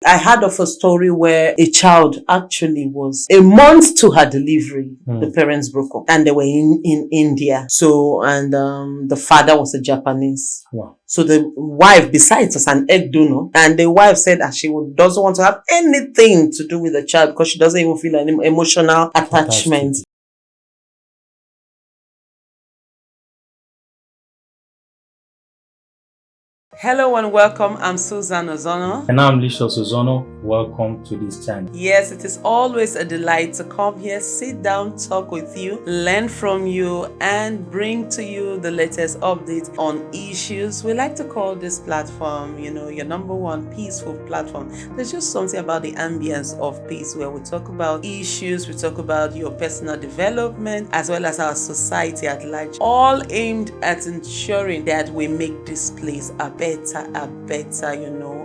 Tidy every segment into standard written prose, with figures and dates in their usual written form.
I heard of a story where a child actually was a month to her delivery. The parents broke up and they were in India. So, and the father was a Japanese. Wow. So the wife, besides, was an egg donor, and the wife said that she doesn't want to have anything to do with the child because she doesn't even feel any emotional attachment. Hello and welcome. I'm Susan Ozono. And I'm Lysias and Susan. Welcome to this channel. Yes, it is always a delight to come here, sit down, talk with you, learn from you, and bring to you the latest updates on issues. We like to call this platform, your number one peaceful platform. There's just something about the ambience of peace where we talk about issues, we talk about your personal development, as well as our society at large, all aimed at ensuring that we make this place a better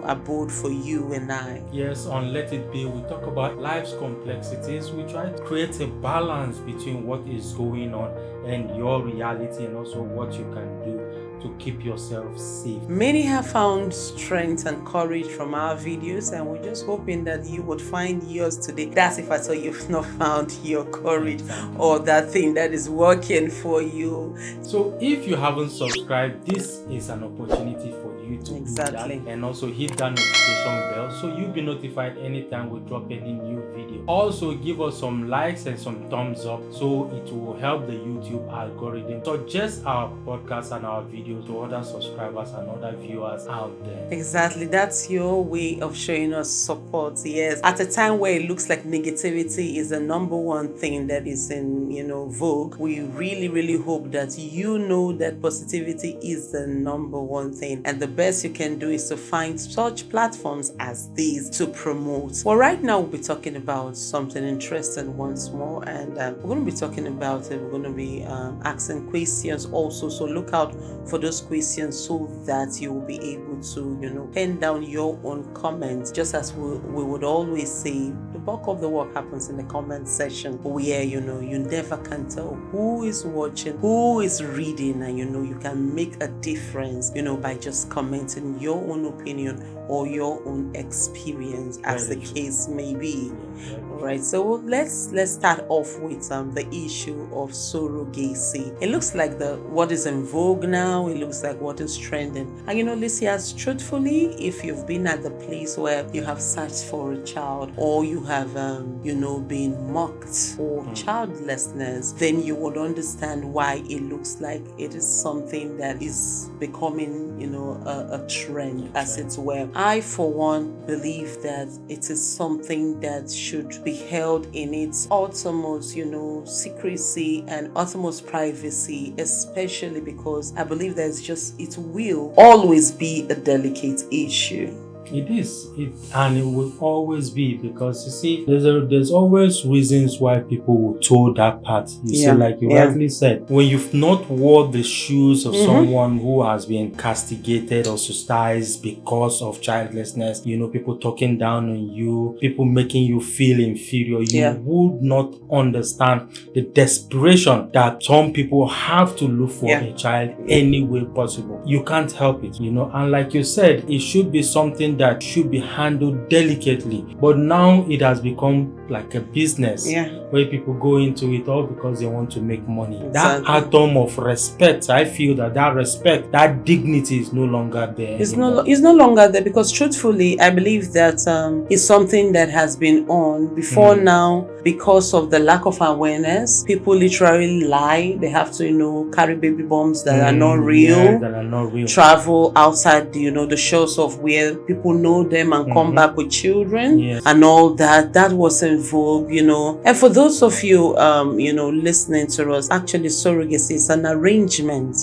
abode for you and I. Yes, on Let It Be, we talk about life's complexities. We try to create a balance between what is going on and your reality, and also what you can do to keep yourself safe. Many have found strength and courage from our videos, and we're just hoping that you would find yours today. That's if at all you've not found your courage or that thing that is working for you. So if you haven't subscribed, this is an opportunity for you to do that, and also hit that notification bell so you'll be notified anytime we drop any new video. Also give us some likes and some thumbs up so it will help the YouTube algorithm suggest our podcast and our videos to other subscribers and other viewers out there. Exactly, that's your way of showing us support. Yes, at a time where it looks like negativity is the number one thing that is in vogue, we really hope that that positivity is the number one thing, and the best you can do is to find such platforms as these to promote. Well, right now we'll be talking about something interesting once more, and we're going to be talking about it. We're going to be asking questions also, so look out for those questions so that you will be able to pen down your own comments. Just as we would always say, the bulk of the work happens in the comment section, where you never can tell who is watching, who is reading, and you can make a difference by just commenting your own opinion or your own experience, as the case may be. All right, so let's start off with the issue of surrogacy. It looks like what is in vogue now. It looks like what is trending. And Lysias, truthfully, if you've been at the place where you have searched for a child, or you have been mocked for childlessness, then you would understand why it looks like it is something that is becoming a trend, as it were. I, for one, believe that it is something that should be held in its utmost, secrecy and utmost privacy, especially because I believe it will always be a delicate issue. It is, and it will always be, because you see, there's always reasons why people will toe that path. See, like you rightly said, when you've not worn the shoes of someone who has been castigated or ostracized because of childlessness, people talking down on you, people making you feel inferior, you would not understand the desperation that some people have to look for a child any way possible. You can't help it, and like you said, it should be something that should be handled delicately, but now it has become like a business where people go into it all because they want to make money. Exactly. That atom of respect, I feel that respect, that dignity is no longer there. It's no longer there, because truthfully, I believe that it's something that has been on before now. Because of the lack of awareness, people literally lie. They have to, carry baby bombs that are not real. Travel outside, the shores of where people know them and come back with children and all that. That was in vogue, And for those of you, listening to us, actually surrogacy is an arrangement,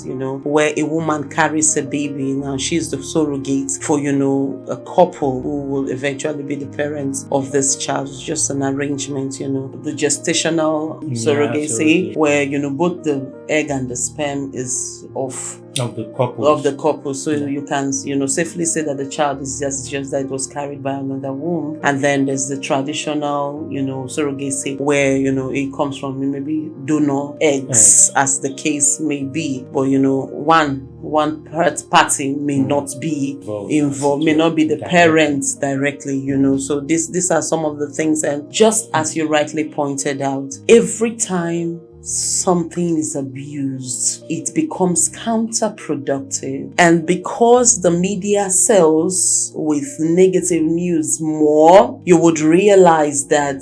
where a woman carries a baby. Now she's the surrogate for, a couple who will eventually be the parents of this child. It's just an arrangement, the gestational surrogacy, where, both the egg and the sperm is of Of the couple. So you can, safely say that the child is just that it was carried by another womb. And then there's the traditional, surrogacy where, it comes from maybe donor eggs, as the case may be. But, one party may not be involved, may not be the parents directly, So these are some of the things. And just as you rightly pointed out, every time something is abused, it becomes counterproductive. And because the media sells with negative news more, you would realize that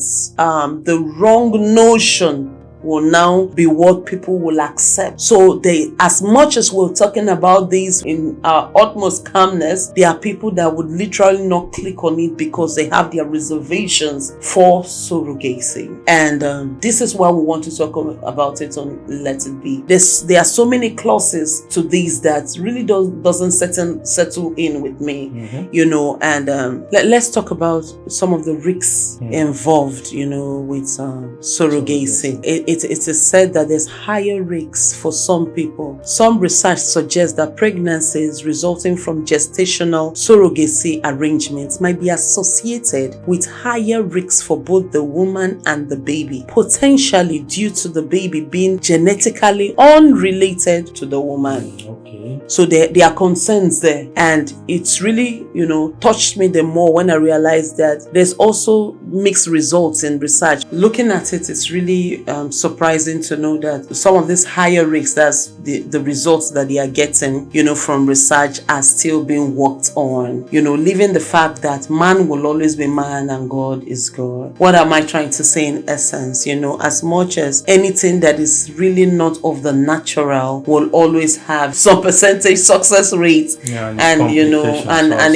the wrong notion will now be what people will accept. So as much as we're talking about these in our utmost calmness, there are people that would literally not click on it because they have their reservations for surrogacy. And this is why we want to talk about it on Let It Be. There are so many clauses to these that really doesn't settle in with me, and let's talk about some of the risks involved, with surrogacy. It is said that there's higher risks for some people. Some research suggests that pregnancies resulting from gestational surrogacy arrangements might be associated with higher risks for both the woman and the baby, potentially due to the baby being genetically unrelated to the woman. Okay. So there are concerns there, and it's really, touched me the more when I realized that there's also mixed results in research. Looking at it, it's really surprising to know that some of these higher risks, that's the results that they are getting, from research, are still being worked on. Leaving the fact that man will always be man and God is God. What am I trying to say in essence? As much as anything that is really not of the natural will always have some percentage success rate, and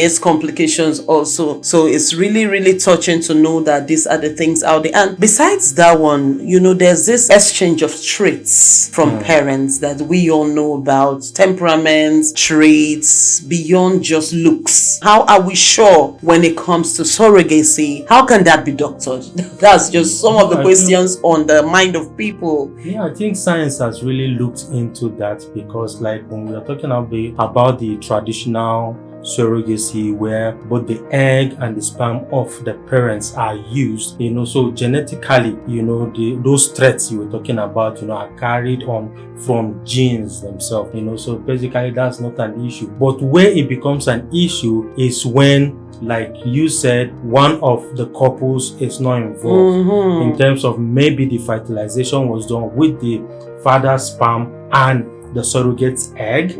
its complications also. So it's really, really touching to know that these are the things out there. And besides that one, there's this exchange of traits from parents that we all know about, temperaments, traits, beyond just looks. How are we sure when it comes to surrogacy? How can that be doctored? That's just some of the questions on the mind of people. Yeah, I think science has really looked into that, because when we are talking about the traditional surrogacy where both the egg and the sperm of the parents are used, so genetically, those traits you were talking about, are carried on from genes themselves, so basically that's not an issue. But where it becomes an issue is when, like you said, one of the couples is not involved in terms of maybe the fertilization was done with the father's sperm and the surrogate's egg.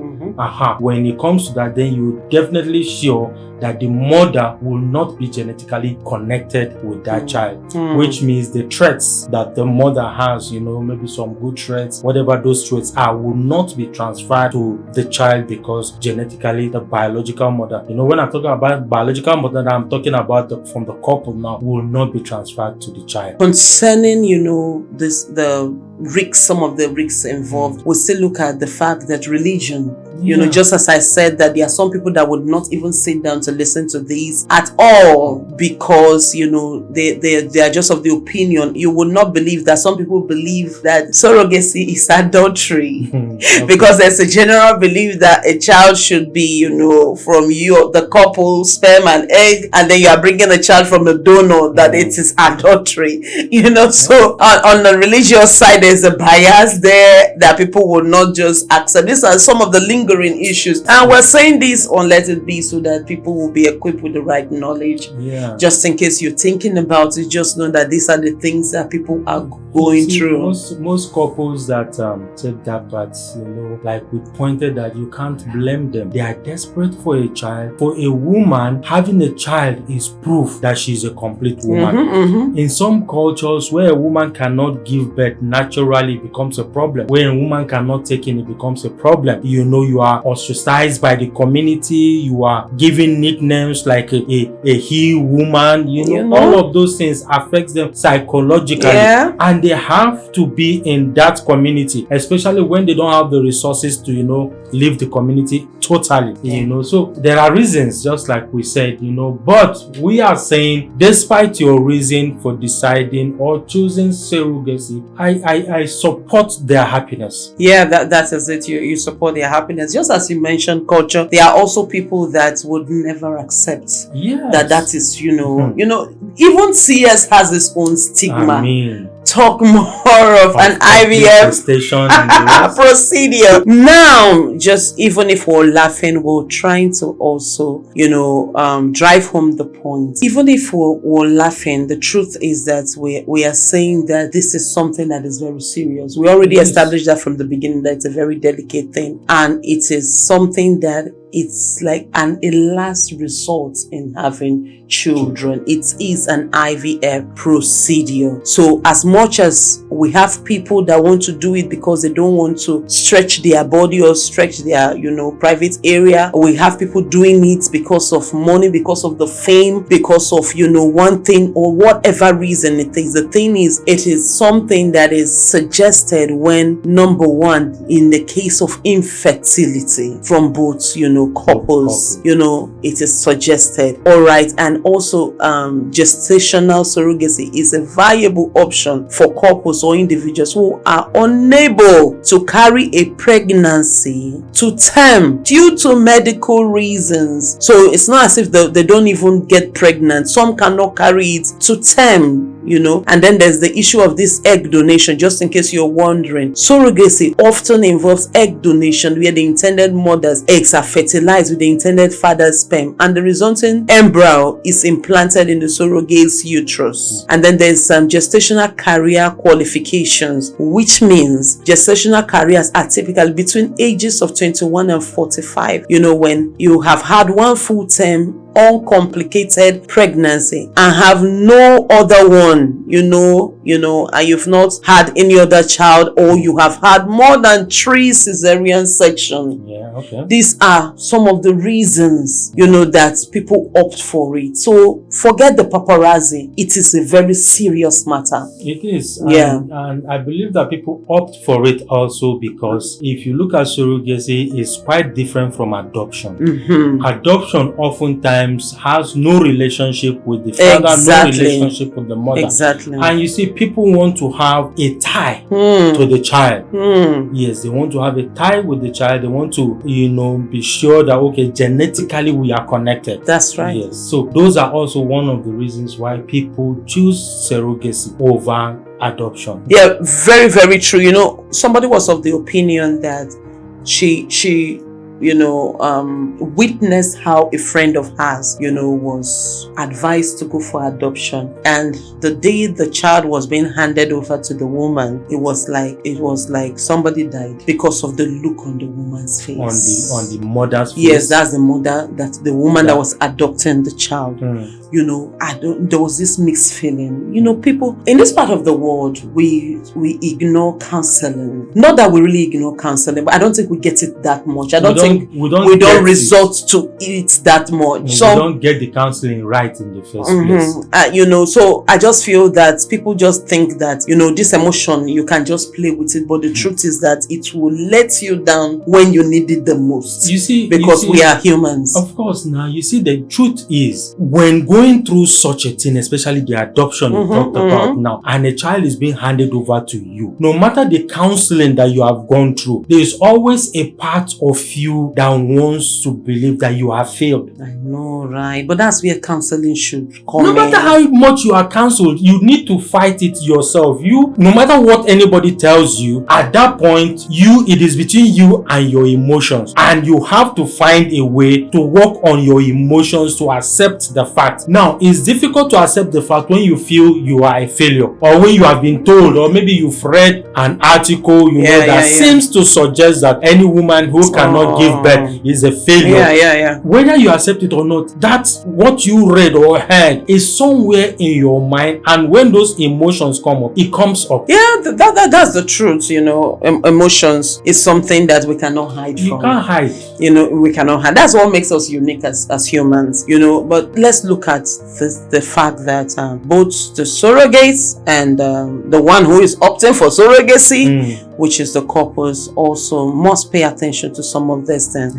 When it comes to that, then you're definitely sure that the mother will not be genetically connected with that child, which means the traits that the mother has, maybe some good traits, whatever those traits are, will not be transferred to the child, because genetically the biological mother, when I'm talking about biological mother, I'm talking about from the couple now, will not be transferred to the child. Concerning, some of the risks involved, we still look at the fact that religion, just as I said, that there are some people that would not even sit down to listen to these at all, because they are just of the opinion. You would not believe that some people believe that surrogacy is adultery. Because there's a general belief that a child should be from the couple sperm and egg, and then you are bringing a child from the donor, that it is adultery. So on the religious side, there's a bias there that people will not just accept. These are some of the lingering issues, and we're saying this on Let It Be so that people will be equipped with the right knowledge. Just in case you're thinking about it, just know that these are the things that people are going through. Most couples that take that part, like we pointed, that you can't blame them. They are desperate for a child. For a woman, having a child is proof that she's a complete woman. In some cultures where a woman cannot give birth naturally, it becomes a problem. Where a woman cannot take in, it becomes a problem. You are ostracized by the community. You are given nicknames like a he woman. All of those things affects them psychologically, and they have to be in that community, especially when they don't have the resources to leave the community totally. So there are reasons, just like we said, but we are saying, despite your reason for deciding or choosing surrogacy, I support their happiness. That is it. You support their happiness. reasons. Just as you mentioned culture, there are also people that would never accept that is, even CS has its own stigma. Talk more of an IVF procedure. Now, just even if we're laughing, we're trying to also, drive home the point. Even if we're laughing, the truth is that we are saying that this is something that is very serious. We already established that from the beginning, that it's a very delicate thing. And it is something that it's like a last resort in having children. It is an IVF procedure. So as much as we have people that want to do it because they don't want to stretch their body or stretch their, private area, we have people doing it because of money, because of the fame, because of, one thing or whatever reason it is. The thing is, it is something that is suggested when, number one, in the case of infertility from both, couples, it is suggested. All right. And also, gestational surrogacy is a viable option for couples or individuals who are unable to carry a pregnancy to term due to medical reasons. So it's not as if they don't even get pregnant. Some cannot carry it to term. And then there's the issue of this egg donation, just in case you're wondering. Surrogacy often involves egg donation where the intended mother's eggs are fertilized with the intended father's sperm, and the resulting embryo is implanted in the surrogate's uterus. And then there's some gestational career qualifications, which means gestational careers are typically between ages of 21 and 45. When you have had one full-term uncomplicated pregnancy and have no other one, and you've not had any other child, or you have had more than 3 cesarean sections. These are some of the reasons, that people opt for it. So forget the paparazzi. It is a very serious matter. It is. And I believe that people opt for it also because if you look at surrogacy, it's quite different from adoption. Adoption oftentimes has no relationship with the father, no relationship with the mother. And you see, people want to have a tie to the child. Yes, they want to have a tie with the child. They want to, be sure that, okay, genetically we are connected. That's right. Yes. So those are also one of the reasons why people choose surrogacy over adoption. Yeah, very, very true. Somebody was of the opinion that she witnessed how a friend of hers, was advised to go for adoption. And the day the child was being handed over to the woman, it was like somebody died because of the look on the woman's face. On the mother's face. Yes, that's the mother, that's the woman that was adopting the child. There was this mixed feeling. People in this part of the world, we ignore counseling. Not that we really ignore counseling, but I don't think we get it that much. I don't think we don't resort to it that much. We don't get the counseling right in the first place. So I just feel that people just think that, this emotion, you can just play with it. But the truth is that it will let you down when you need it the most. Because we are humans. Of course. Now, you see, the truth is, when going through such a thing, especially the adoption we talked about now, and a child is being handed over to you, no matter the counseling that you have gone through, there is always a part of you that wants to believe that you have failed. I know, right? But that's where counseling should come No matter how much you are counseled, you need to fight it yourself. No matter what anybody tells you, at that point, it is between you and your emotions. And you have to find a way to work on your emotions to accept the fact. Now, it's difficult to accept the fact when you feel you are a failure, or when you have been told, or maybe you've read an article, that seems to suggest that any woman who cannot give birth is a failure. Whether you accept it or not, that's what you read or heard is somewhere in your mind, and when those emotions come up, it comes up. That's the truth. Emotions is something that we cannot hide from. You can't hide. We cannot hide. That's what makes us unique as humans. But let's look at the fact that both the surrogates and the one who is opting for surrogacy, which is the couples, also must pay attention to some of these things.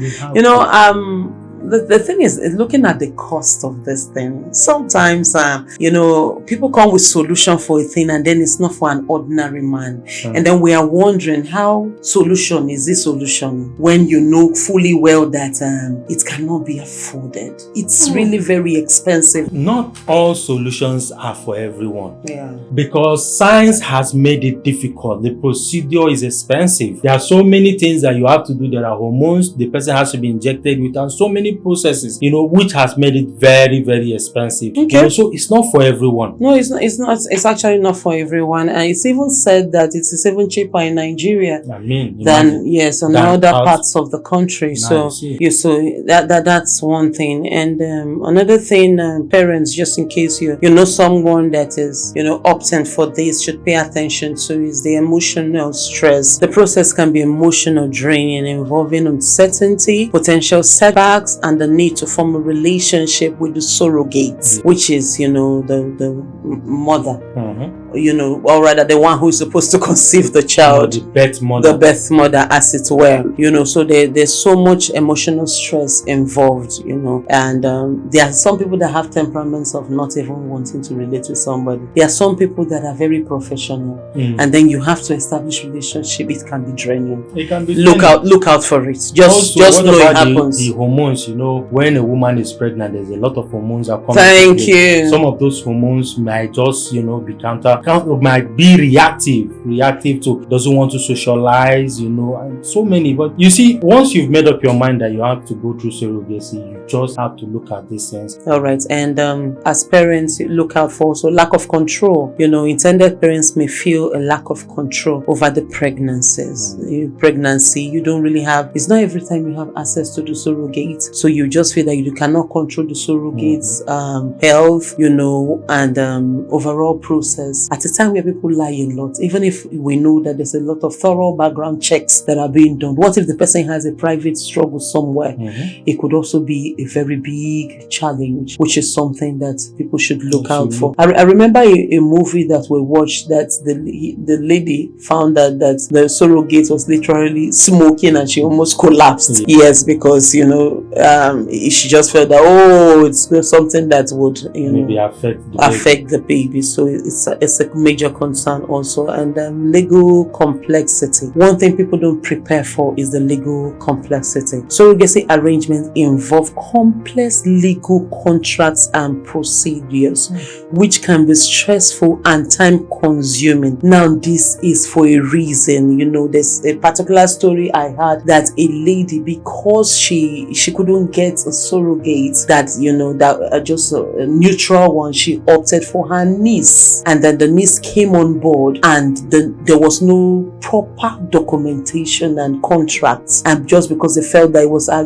the thing is, looking at the cost of this thing, sometimes, people come with solution for a thing and then it's not for an ordinary man. And then we are wondering how solution is this solution when you know fully well that it cannot be afforded. It's really very expensive. Not all solutions are for everyone. Yeah. Because science has made it difficult. The procedure is expensive. There are so many things that you have to do. There are hormones the person has to be injected with, and so many processes, which has made it very, very expensive. Okay. So it's not for everyone. No, it's not. It's actually not for everyone. And it's even said that it is even cheaper in Nigeria than other parts of the country. So that's one thing. And another thing, parents, just in case you know someone that is opting for this, should pay attention to is the emotional stress. The process can be emotional draining, involving uncertainty, potential setbacks, and the need to form a relationship with the surrogate, which is the mother. Or rather the one who is supposed to conceive the child, the birth mother, as it were. So there's so much emotional stress involved, and there are some people that have temperaments of not even wanting to relate with somebody. There are some people that are very professional, and then you have to establish relationship. It can be draining. It can be look out for it. Just know it happens. The hormones, when a woman is pregnant, there's a lot of hormones that come. Thank you. Some of those hormones might just might be reactive to, doesn't want to socialize, and so many. But you see, once you've made up your mind that you have to go through surrogacy, you just have to look at these things. All right. And as parents, look out for also lack of control. Intended parents may feel a lack of control over the pregnancies. Pregnancy, you don't really have, it's not every time you have access to the surrogate. So you just feel that you cannot control the surrogate's health, and overall process. At a time where people lie a lot, even if we know that there's a lot of thorough background checks that are being done, what if the person has a private struggle somewhere? It could also be a very big challenge, which is something that people should look out for. I remember a movie that we watched that the lady found that the surrogate was literally smoking and she almost collapsed. Yes, because she just felt that it's something that would maybe affect the baby. So it's a major concern also. And legal complexity. One thing people don't prepare for is the legal complexity. Surrogacy arrangements involve complex legal contracts and procedures, which can be stressful and time consuming. Now, this is for a reason. There's a particular story I heard that a lady, because she couldn't get a surrogate that just a neutral one, she opted for her niece, and then the niece came on board, and there was no proper documentation and contracts, and just because they felt that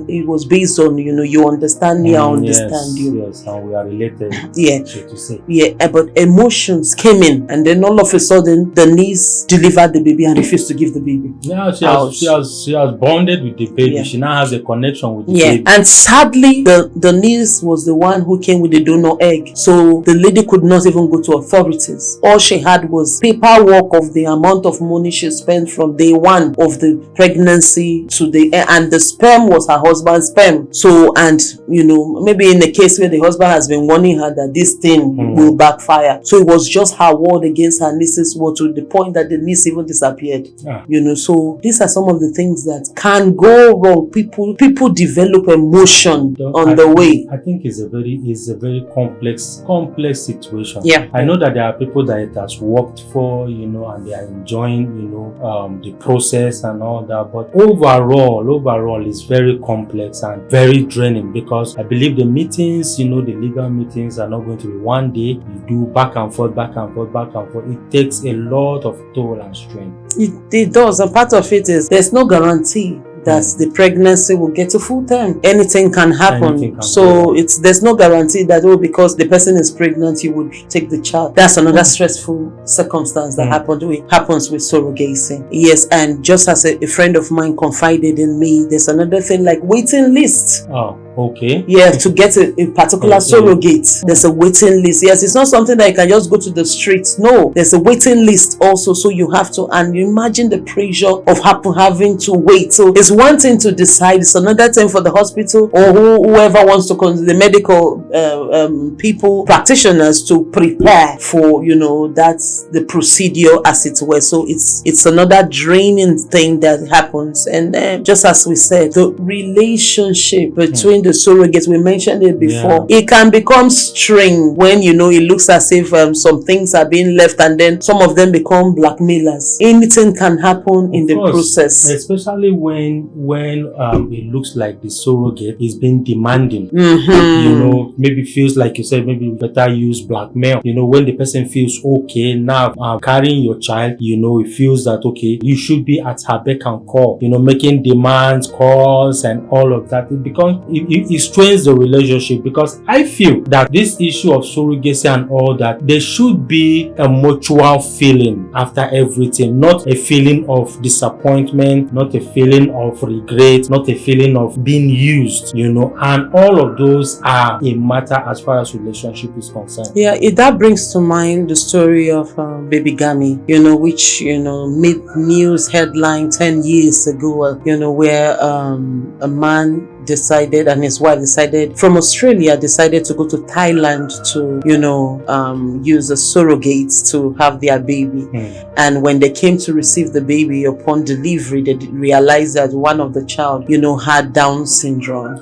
it was based on you understand me, I understand you. Yes, and we are related. So to say. But emotions came in, and then all of a sudden the niece delivered the baby and refused to give the baby. Yeah, she has bonded with the baby. Yeah. She now has a connection with the baby. And sadly, the niece was the one who came with the donor egg. So the lady could not even go to authorities. All she had was paperwork of the amount of money she spent from day one of the pregnancy to and the sperm was her husband's sperm. So, and maybe in the case where the husband has been warning her that this thing will backfire. So it was just her word against her niece's word, to the point that the niece even disappeared. So these are some of the things that can go wrong. People develop emotion on the way. I think it's a very complex situation. Yeah. I know that there are people that it has worked for, and they are enjoying, the process and all that. But overall, it's very complex and very draining, because I believe the meetings, the legal meetings are not going to be one day. You do back and forth. It takes a lot of toll and strain. It does, and part of it is there's no guarantee that the pregnancy will get to full term. Anything can happen. There's no guarantee that because the person is pregnant, you would take the child. That's another stressful circumstance that happens with surrogacy. Yes, and just as a friend of mine confided in me, there's another thing like waiting list. Okay. Yeah, to get a particular surrogate, there's a waiting list. Yes, it's not something that you can just go to the streets. No, there's a waiting list also. So you have to, and you imagine the pressure of having to wait. So it's one thing to decide, it's another thing for the hospital or whoever wants to the medical people, practitioners, to prepare for, that's the procedure, as it were. So it's another draining thing that happens. And just as we said, the relationship between the surrogates, we mentioned it before, it can become strained when it looks as if some things are being left, and then some of them become blackmailers. Anything can happen in the process, especially when it looks like the surrogate is being demanding. Maybe feels like you said, maybe better use blackmail. When the person feels okay, now I'm carrying your child, it feels that okay, you should be at her beck and call, making demands, calls, and all of that. It strains the relationship, because I feel that this issue of surrogacy and all that, there should be a mutual feeling after everything, not a feeling of disappointment, not a feeling of regret, not a feeling of being used, and all of those are a matter as far as relationship is concerned. Yeah, that brings to mind the story of baby Gami, which made news headline 10 years ago, where a man decided, and his wife decided, from Australia, decided to go to Thailand to use a surrogate to have their baby. And when they came to receive the baby, upon delivery, they realized that one of the child had Down syndrome.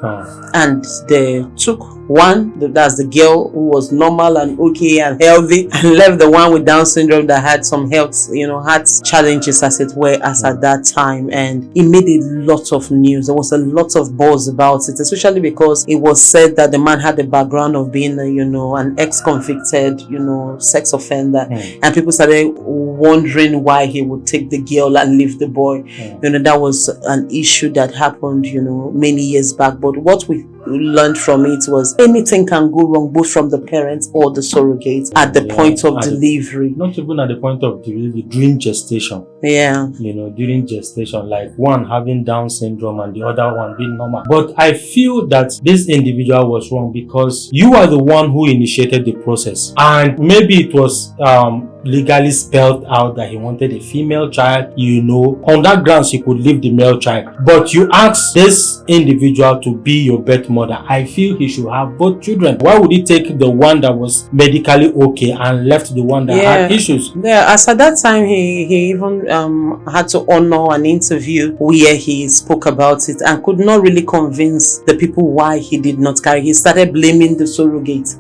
And they took one, that's the girl who was normal and okay and healthy, and left the one with Down syndrome that had some health challenges, as it were, as at that time. And it made a lot of news. There was a lot of buzz about it, especially because it was said that the man had a background of being an ex-convicted sex offender. And people started wondering why he would take the girl and leave the boy. That was an issue that happened many years back. But what we learned from it was anything can go wrong, both from the parents or the surrogate at the point of delivery. Not even at the point of delivery, during gestation. During gestation, like one having Down syndrome and the other one being normal. But I feel that this individual was wrong, because you are the one who initiated the process, and maybe it was legally spelled out that he wanted a female child. On that grounds he could leave the male child, but you asked this individual to be your birth mother. I feel he should have both children. Why would he take the one that was medically okay and left the one that had issues? As at that time, he even had to honor an interview where he spoke about it and could not really convince the people why he did not carry. He started blaming the surrogate.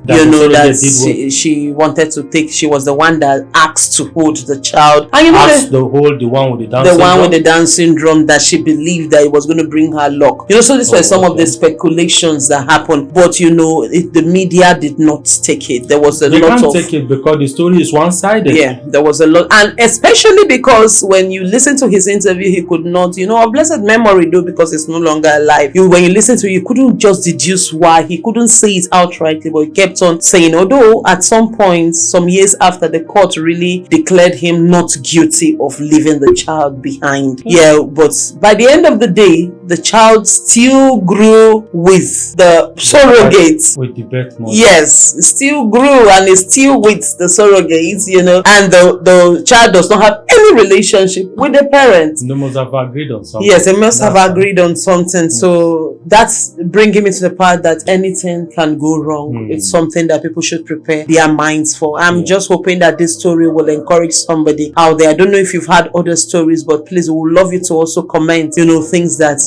She wanted to take, she was the one that asked to hold the child, and asked to hold the one with the Down syndrome. One with the Down syndrome, that she believed that it was going to bring her luck. So these were some of the speculations that happened. But the media did not take it. There was they can't take it because the story is one-sided. Yeah, there was a lot, and especially because when you listen to his interview, he could not, of blessed memory though, because it's no longer alive. When you listen to it, you couldn't just deduce why. He couldn't say it outrightly, but he kept on saying, although at some point, some years after, the court really declared him not guilty of leaving the child behind. But by the end of the day, the child still grew with the surrogates. With the birth mother. Yes, still grew and is still with the surrogates, and the child does not have any relationship with the parents. They must have agreed on something. Yes, they must have agreed on something. So that's bringing me to the part that anything can go wrong. It's something that people should prepare their minds for. I'm just hoping that this story will encourage somebody out there. I don't know if you've had other stories, but please, we would love you to also comment, things that,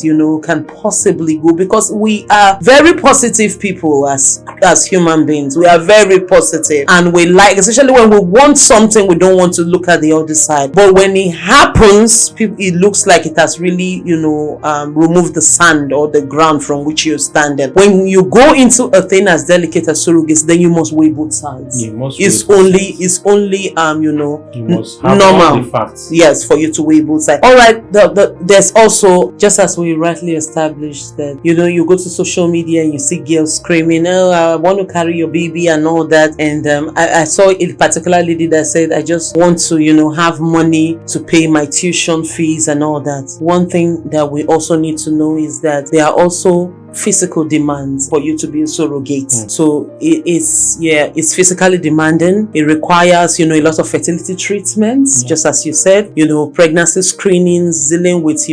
can possibly go, because we are very positive people as human beings. We are very positive, and we like, especially when we want something, we don't want to look at the other side. But when it happens, it looks like it has really, removed the sand or the ground from which you're standing. When you go into a thing as delicate as surrogacy, then you must weigh both sides. It's only you must have normal all the facts. Yes, for you to weigh both sides. All right, there's also, just as we rightly established, that you go to social media and you see girls screaming, "Oh, I want to carry your baby," and all that. And I saw a particular lady that said, "I just want to have money to pay my tuition fees and all that." One thing that we also need to know is that there are also physical demands for you to be a surrogate. So it's physically demanding. It requires, a lot of fertility treatments, just as you said, pregnancy screenings, dealing with,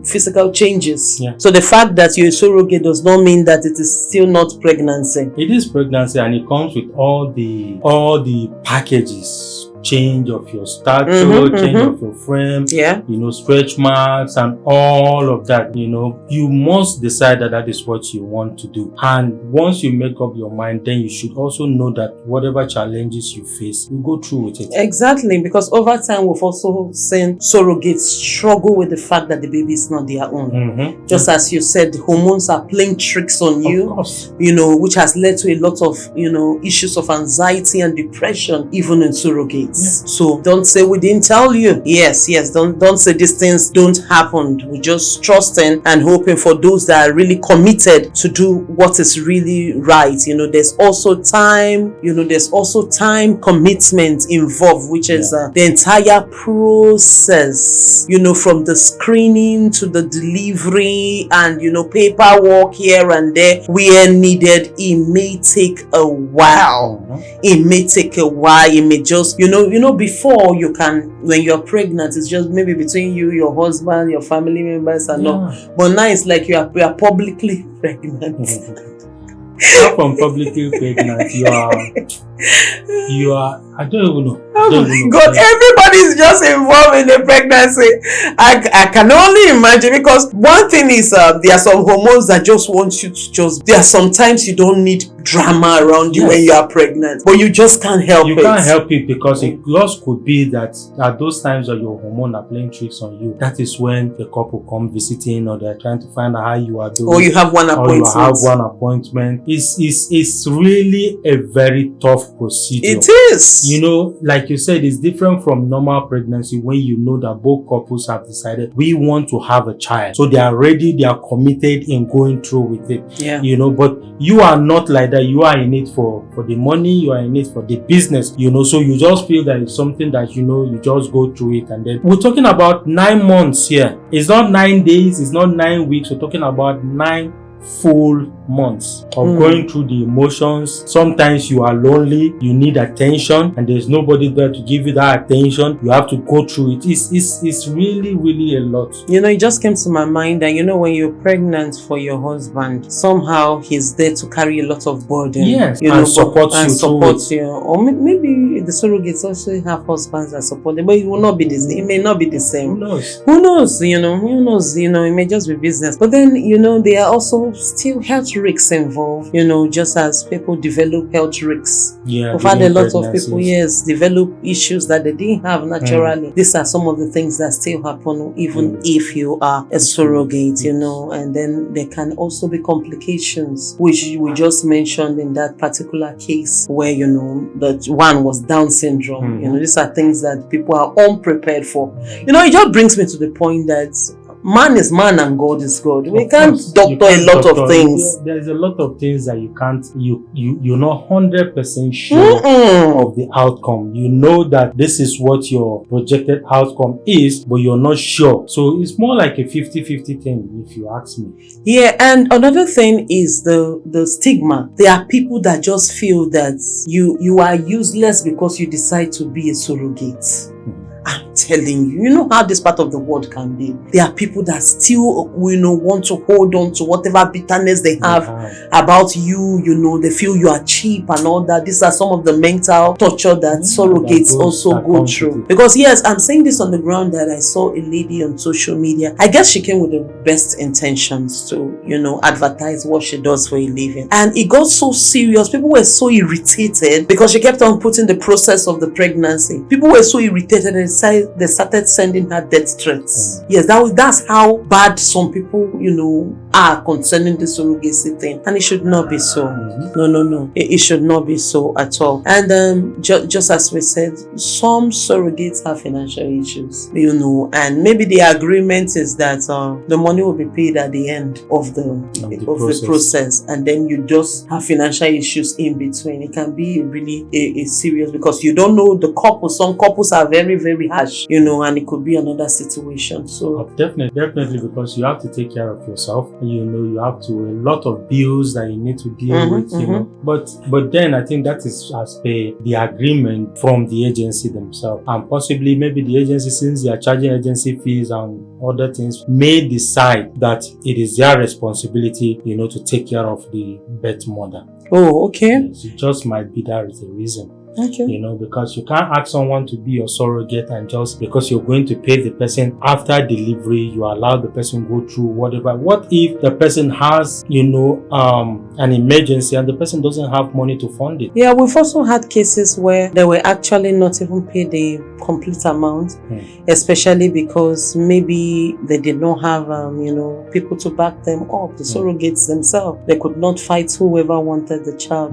physical changes. So the fact that you're a surrogate does not mean that it is still not pregnancy. It is pregnancy, and it comes with all the packages. Change of your stature, change of your frame, stretch marks and all of that. You must decide that is what you want to do. And once you make up your mind, then you should also know that whatever challenges you face, you go through with it. Exactly, because over time we've also seen surrogates struggle with the fact that the baby is not their own. Just as you said, the hormones are playing tricks on you, of course. Which has led to a lot of, issues of anxiety and depression, even in surrogates. So don't say we didn't tell you. Yes, don't say these things don't happen. We're just trusting and hoping for those that are really committed to do what is really right. There's also time, commitment involved, which is the entire process, from the screening to the delivery and, paperwork here and there where needed. It may take a while. It may take a while. It may just, before you can, when you're pregnant, it's just maybe between you, your husband, your family members and all. But now it's like you are publicly pregnant. Not from publicly pregnant, you are I don't even know. God, everybody's just involved in the pregnancy. I can only imagine, because one thing is there are some hormones that just want you to there are sometimes you don't need drama around you when you are pregnant, but you just can't help it. You can't help it, because it just could be that at those times that your hormone are playing tricks on you, that is when the couple come visiting, or they're trying to find out how you are doing, or you have one appointment. It's really a very tough procedure. It is. Like you said, it's different from normal pregnancy, when you know that both couples have decided we want to have a child. So they are ready, they are committed in going through with it. But you are not like that. You are in it for the money, you are in it for the business, so you just feel that it's something that, you just go through it. And then we're talking about 9 months here. It's not 9 days, it's not 9 weeks. We're talking about 9 full months of going through the emotions. Sometimes you are lonely, you need attention, and there's nobody there to give you that attention. You have to go through it. It's really, really a lot. It just came to my mind that, when you're pregnant for your husband, somehow he's there to carry a lot of burden. Yes, and support you. Or maybe the surrogates also have husbands that support them, but it will not be the same. It may not be the same. Who knows? Who knows? It may just be business. But then, there are also still health risks involved, just as people develop health risks. We've had a lot of people, develop issues that they didn't have naturally. These are some of the things that still happen even if you are a surrogate, and then there can also be complications, which we just mentioned in that particular case where, that one was Down syndrome. These are things that people are unprepared for. It just brings me to the point that man is man and God is God. We can't doctor a lot of things. There's a lot of things that you can't, you're not 100% sure of the outcome. You know that this is what your projected outcome is, but you're not sure. So it's more like a 50-50 thing, if you ask me. Yeah, and another thing is the stigma. There are people that just feel that you are useless because you decide to be a surrogate. I'm telling you, how this part of the world can be. There are people that still, want to hold on to whatever bitterness they have about you. They feel you are cheap and all that. These are some of the mental torture that surrogates also go through. Because yes, I'm saying this on the ground that I saw a lady on social media. I guess she came with the best intentions to, advertise what she does for a living. And it got so serious. People were so irritated because she kept on putting the process of the pregnancy. People were so irritated and they started sending her death threats. Yes, that's how bad some people, are concerning the surrogacy thing. And it should not be so. No. It should not be so at all. And just as we said, some surrogates have financial issues, and maybe the agreement is that the money will be paid at the end of the process, and then you just have financial issues in between. It can be really a serious, because you don't know the couple. Some couples are very, very harsh, and it could be another situation. So definitely, because you have to take care of yourself. you have to, a lot of bills that you need to deal with, But then I think that is as per the agreement from the agency themselves. And possibly maybe the agency, since they are charging agency fees and other things, may decide that it is their responsibility, to take care of the birth mother. Oh, okay. Yes, it just might be that is the reason. Okay. Because you can't ask someone to be your surrogate and just because you're going to pay the person after delivery, you allow the person go through whatever. What if the person has, an emergency and the person doesn't have money to fund it? Yeah, we've also had cases where they were actually not even paid the complete amount, especially because maybe they did not have, people to back them up, the surrogates themselves. They could not fight whoever wanted the child,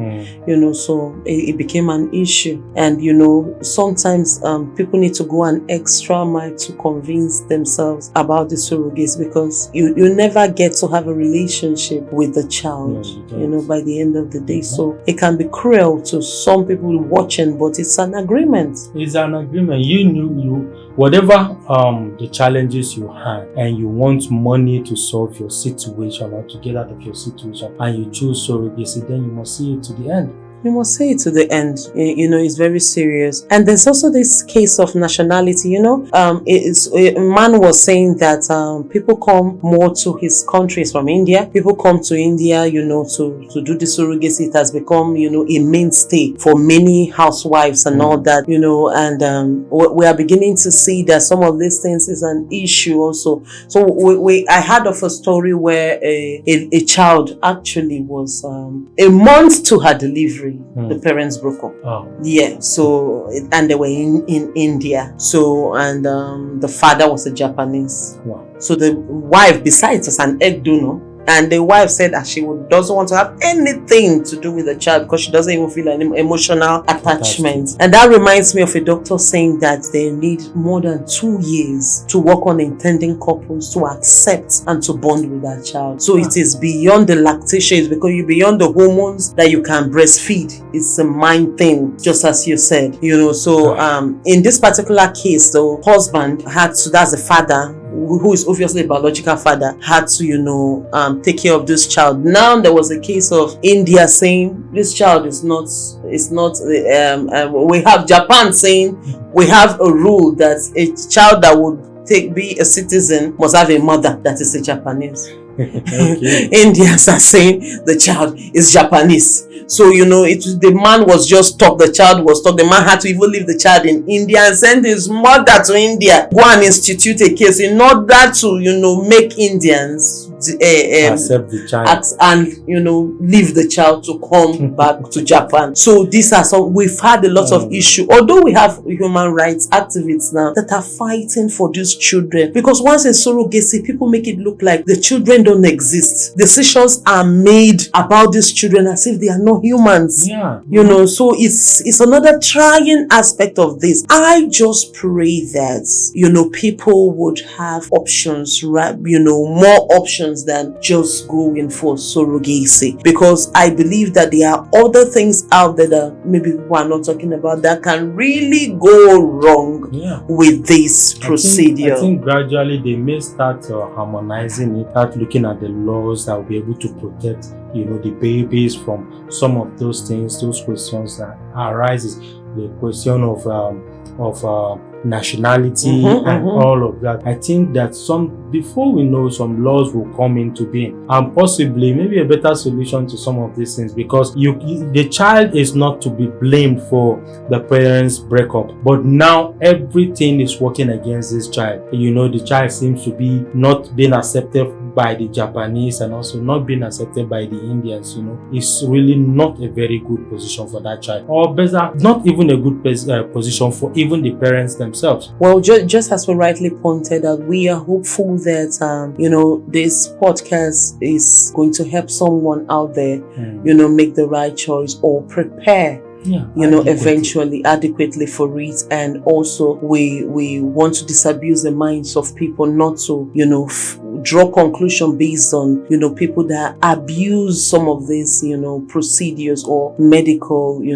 so it became an issue. And sometimes people need to go an extra mile to convince themselves about the surrogates, because you never get to have a relationship with the child, by the end of the day. So it can be cruel to some people watching, but it's an agreement. It's an agreement. Whatever the challenges you had, and you want money to solve your situation or to get out of your situation, and you choose surrogacy, then you must see it to the end. You must say it to the end. It's very serious. And there's also this case of nationality. A man was saying that people come more to his countries from India. People come to India, to do the surrogacy. It has become, a mainstay for many housewives and all that, and we are beginning to see that some of these things is an issue also. So I heard of a story where a child actually was a month to her delivery. The parents broke up. Yeah. So, and they were in India. So, and the father was a Japanese. Wow. So the wife, besides was an egg donor, and the wife said that she doesn't want to have anything to do with the child because she doesn't even feel an emotional attachment. And that reminds me of a doctor saying that they need more than 2 years to work on intending couples to accept and to bond with that child. So it is beyond the lactation. It's because you're beyond the hormones that you can breastfeed. It's a mind thing, just as you said. So in this particular case, the husband had to, that's the father, who is obviously a biological father, had to, take care of this child. Now there was a case of India saying this child is not, we have Japan saying we have a rule that a child that would be a citizen must have a mother that is a Japanese. Indians are saying the child is Japanese. So, the man was just stuck. The child was stuck. The man had to even leave the child in India and send his mother to India. Go and institute a case in order to, make Indians accept the child and leave the child to come back to Japan. So these are some, we've had a lot of issue. Although we have human rights activists now that are fighting for these children, because once in surrogacy, people make it look like the children don't exist. Decisions are made about these children as if they are not humans. So it's another trying aspect of this. I just pray that people would have options, right? More options than just going for surrogacy, because I believe that there are other things out there that maybe we are not talking about that can really go wrong with this procedure. I think gradually they may start harmonizing it, start looking at the laws that will be able to protect the babies from some of those things, those questions that arises, the question of nationality and all of that. I think that before we know, some laws will come into being, and possibly maybe a better solution to some of these things, because the child is not to be blamed for the parents' breakup, but now everything is working against this child. The child seems to be not being accepted by the Japanese and also not being accepted by the Indians. It's really not a very good position for that child, or better, not even a good position for even the parents themselves. Well, just as we rightly pointed out, we are hopeful that this podcast is going to help someone out there make the right choice or prepare eventually adequately for it. And also we want to disabuse the minds of people not to draw conclusion based on people that abuse some of these procedures or medical we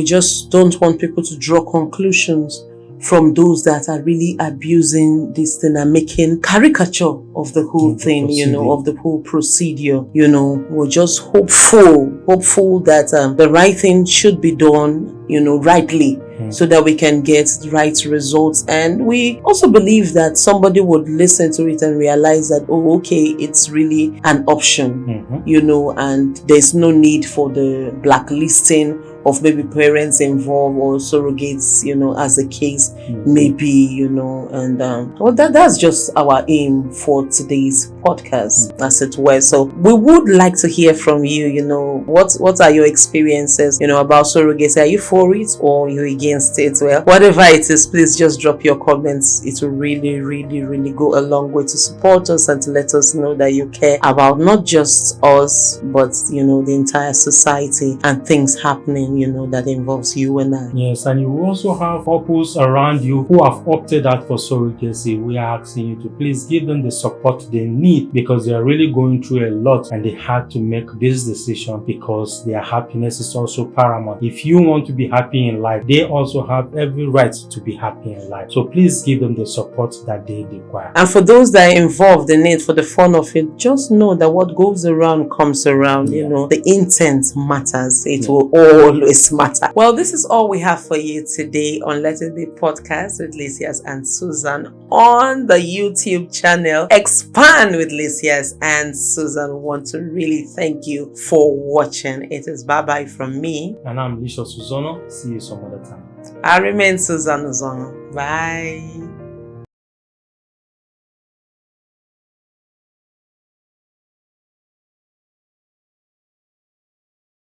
just don't want people to draw conclusions from those that are really abusing this thing and making caricature of the whole thing, of the whole procedure. We're just hopeful that the right thing should be done, rightly, so that we can get the right results. And we also believe that somebody would listen to it and realize that, oh, okay, it's really an option, and there's no need for the blacklisting of maybe parents involved or surrogates, as the case may be, and well, that's just our aim for today's podcast, as it were. So we would like to hear from you, what are your experiences, about surrogacy? Are you for it or you're against it? Well, whatever it is, please just drop your comments. It will really, really, really go a long way to support us and to let us know that you care about not just us, but, the entire society and things happening, that involves you and I. Yes, and you also have couples around you who have opted out for surrogacy. We are asking you to please give them the support they need, because they are really going through a lot and they had to make this decision because their happiness is also paramount. If you want to be happy in life, they also have every right to be happy in life. So please give them the support that they require. And for those that are involved in it, for the fun of it, just know that what goes around comes around. The intent matters. It will always matter. Well, this is all we have for you today on Let It Be podcast with Lysias and Susan on the YouTube channel Expand with Lysias and Susan. We want to really thank you for watching. It is bye-bye from me. And I'm Lysias and Susan. See you some other time. I remain Susan Ozono. Bye.